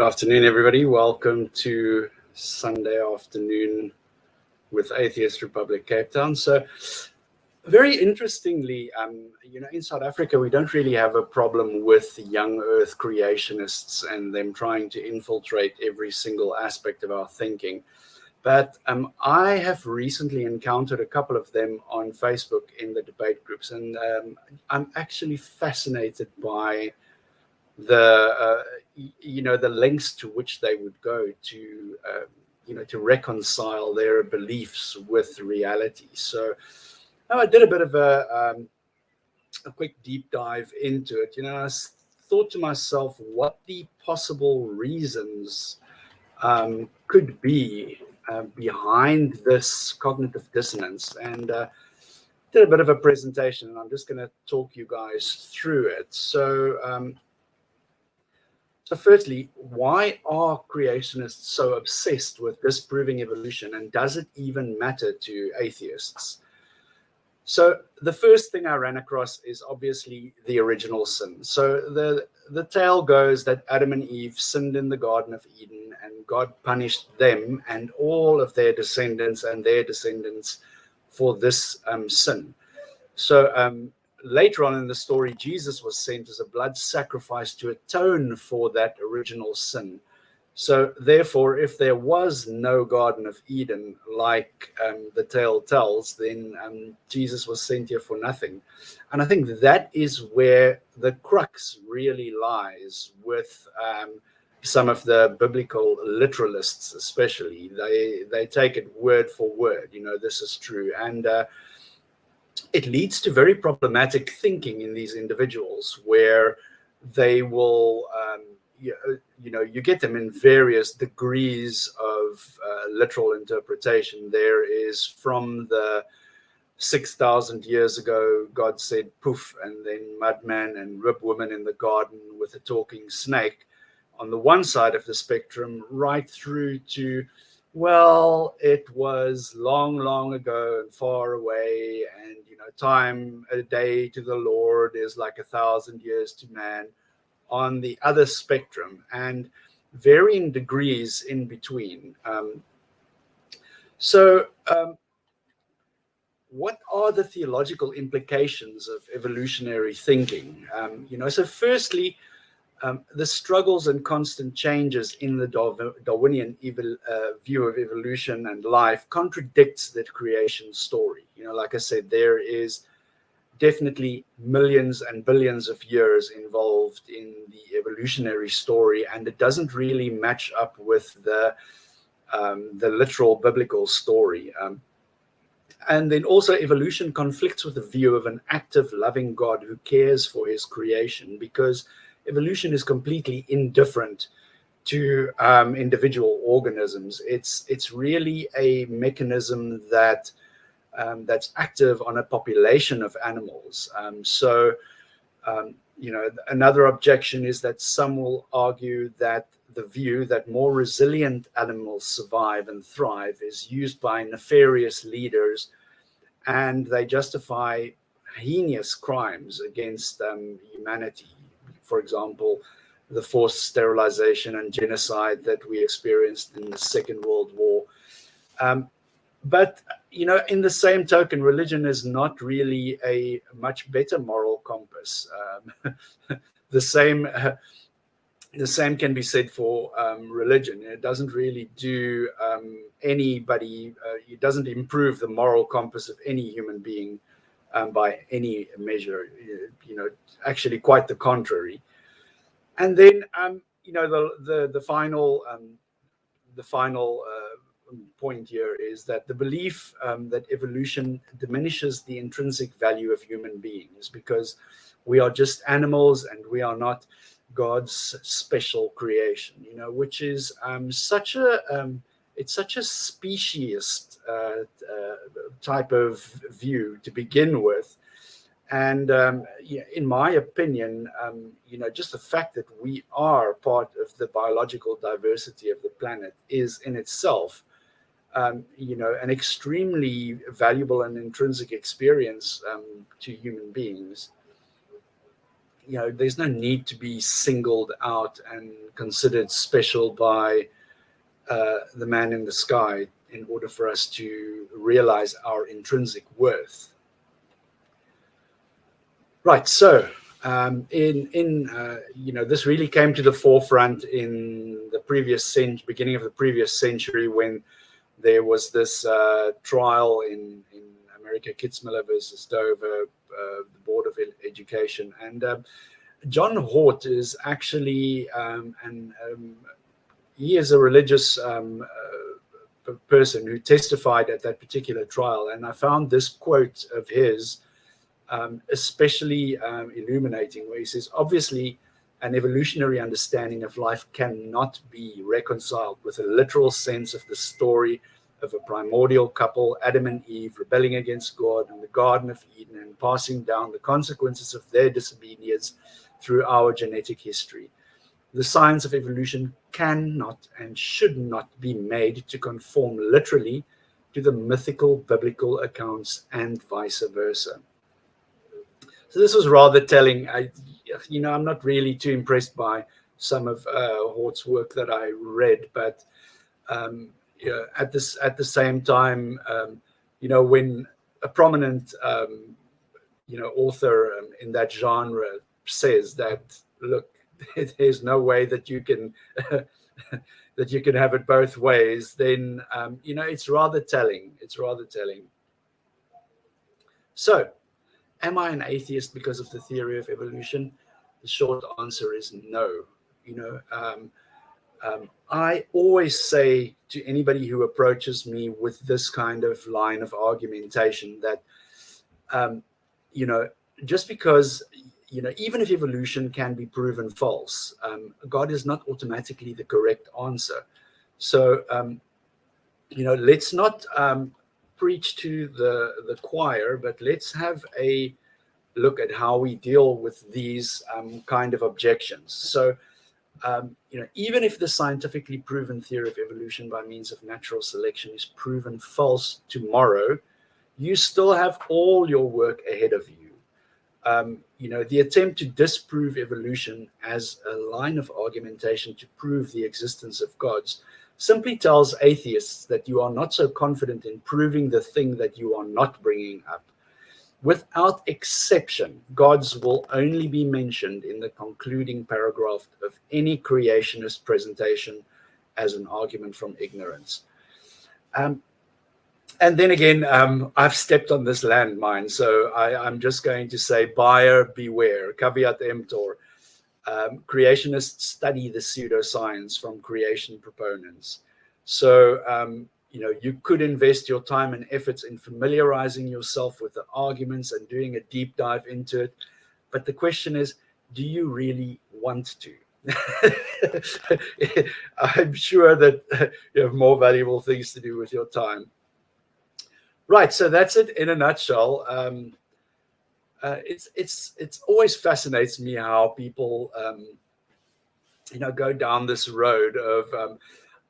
afternoon, everybody. Welcome to Sunday afternoon with Atheist Republic Cape Town. So, very interestingly, in South Africa, we don't really have a problem with young Earth creationists and them trying to infiltrate every single aspect of our thinking. But I have recently encountered a couple of them on Facebook in the debate groups, and I'm actually fascinated by the lengths to which they would go to to reconcile their beliefs with reality. So I did a bit of a quick deep dive into it. I thought to myself what the possible reasons could be behind this cognitive dissonance, and did a bit of a presentation, and I'm just going to talk you guys through it. So firstly, why are creationists so obsessed with disproving evolution, and does it even matter to atheists? So the first thing I ran across is obviously the original sin. So the tale goes that Adam and Eve sinned in the Garden of Eden, and God punished them and all of their descendants and their descendants for this sin. So later on in the story, Jesus was sent as a blood sacrifice to atone for that original sin. So therefore, if there was no Garden of Eden, like the tale tells, then Jesus was sent here for nothing. And I think that is where the crux really lies with some of the biblical literalists, especially. They take it word for word, this is true. And it leads to very problematic thinking in these individuals, where they will, you get them in various degrees of literal interpretation. There is from the 6,000 years ago, God said poof, and then mudman and rib woman in the garden with a talking snake on the one side of the spectrum, right through to, well, it was long, long ago and far away, and time a day to the Lord is like 1,000 years to man on the other spectrum, and varying degrees in between. What are the theological implications of evolutionary thinking? So firstly, the struggles and constant changes in the Darwinian view of evolution and life contradicts that creation story. Like I said, there is definitely millions and billions of years involved in the evolutionary story, and it doesn't really match up with the literal biblical story. And then also evolution conflicts with the view of an active, loving God who cares for his creation, because evolution is completely indifferent to individual organisms. It's really a mechanism that's active on a population of animals. Another objection is that some will argue that the view that more resilient animals survive and thrive is used by nefarious leaders, and they justify heinous crimes against humanity. For example, the forced sterilization and genocide that we experienced in the Second World War. But in the same token, religion is not really a much better moral compass. The same can be said for religion. It doesn't really do anybody. It doesn't improve the moral compass of any human being by any measure. Actually, quite the contrary. And then the final point here is that the belief that evolution diminishes the intrinsic value of human beings, because we are just animals and we are not God's special creation, which is such a speciesist type of view to begin with. And in my opinion, just the fact that we are part of the biological diversity of the planet is in itself an extremely valuable and intrinsic experience to human beings. there's no need to be singled out and considered special by the man in the sky in order for us to realize our intrinsic worth. Right. So this really came to the forefront in the beginning of the previous century, when there was this trial in America, Kitzmiller versus Dover, the Board of Education, and John Hort is actually, he is a religious person who testified at that particular trial, and I found this quote of his especially illuminating, where he says, obviously, an evolutionary understanding of life cannot be reconciled with a literal sense of the story of a primordial couple, Adam and Eve, rebelling against God in the Garden of Eden and passing down the consequences of their disobedience through our genetic history. The science of evolution cannot and should not be made to conform literally to the mythical biblical accounts and vice versa. So this was rather telling. I'm not really too impressed by some of Hort's work that I read, but at the same time, when a prominent author in that genre says that, look, there's no way that you can that you can have it both ways, then it's rather telling. It's rather telling. So, am I an atheist because of the theory of evolution? The short answer is no. I always say to anybody who approaches me with this kind of line of argumentation that, just because, even if evolution can be proven false, God is not automatically the correct answer. So, let's not preach to the choir, but let's have a look at how we deal with these kind of objections. So, even if the scientifically proven theory of evolution by means of natural selection is proven false tomorrow, you still have all your work ahead of you. The attempt to disprove evolution as a line of argumentation to prove the existence of gods simply tells atheists that you are not so confident in proving the thing that you are not bringing up. Without exception, gods will only be mentioned in the concluding paragraph of any creationist presentation as an argument from ignorance. And then again, I've stepped on this landmine, so I'm just going to say, buyer beware, caveat emptor. Creationists study the pseudoscience from creation proponents. So, you could invest your time and efforts in familiarizing yourself with the arguments and doing a deep dive into it. But the question is, do you really want to? I'm sure that you have more valuable things to do with your time. Right, so that's it in a nutshell. It's always fascinates me how people go down this road of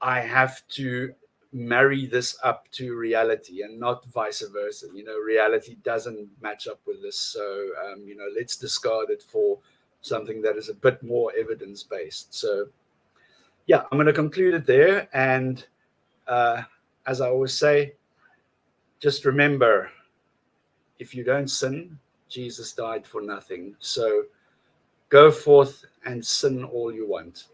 I have to marry this up to reality and not vice versa. Reality doesn't match up with this, so let's discard it for something that is a bit more evidence-based. So yeah, I'm going to conclude it there, and as I always say, just remember, if you don't sin, Jesus died for nothing. So go forth and sin all you want.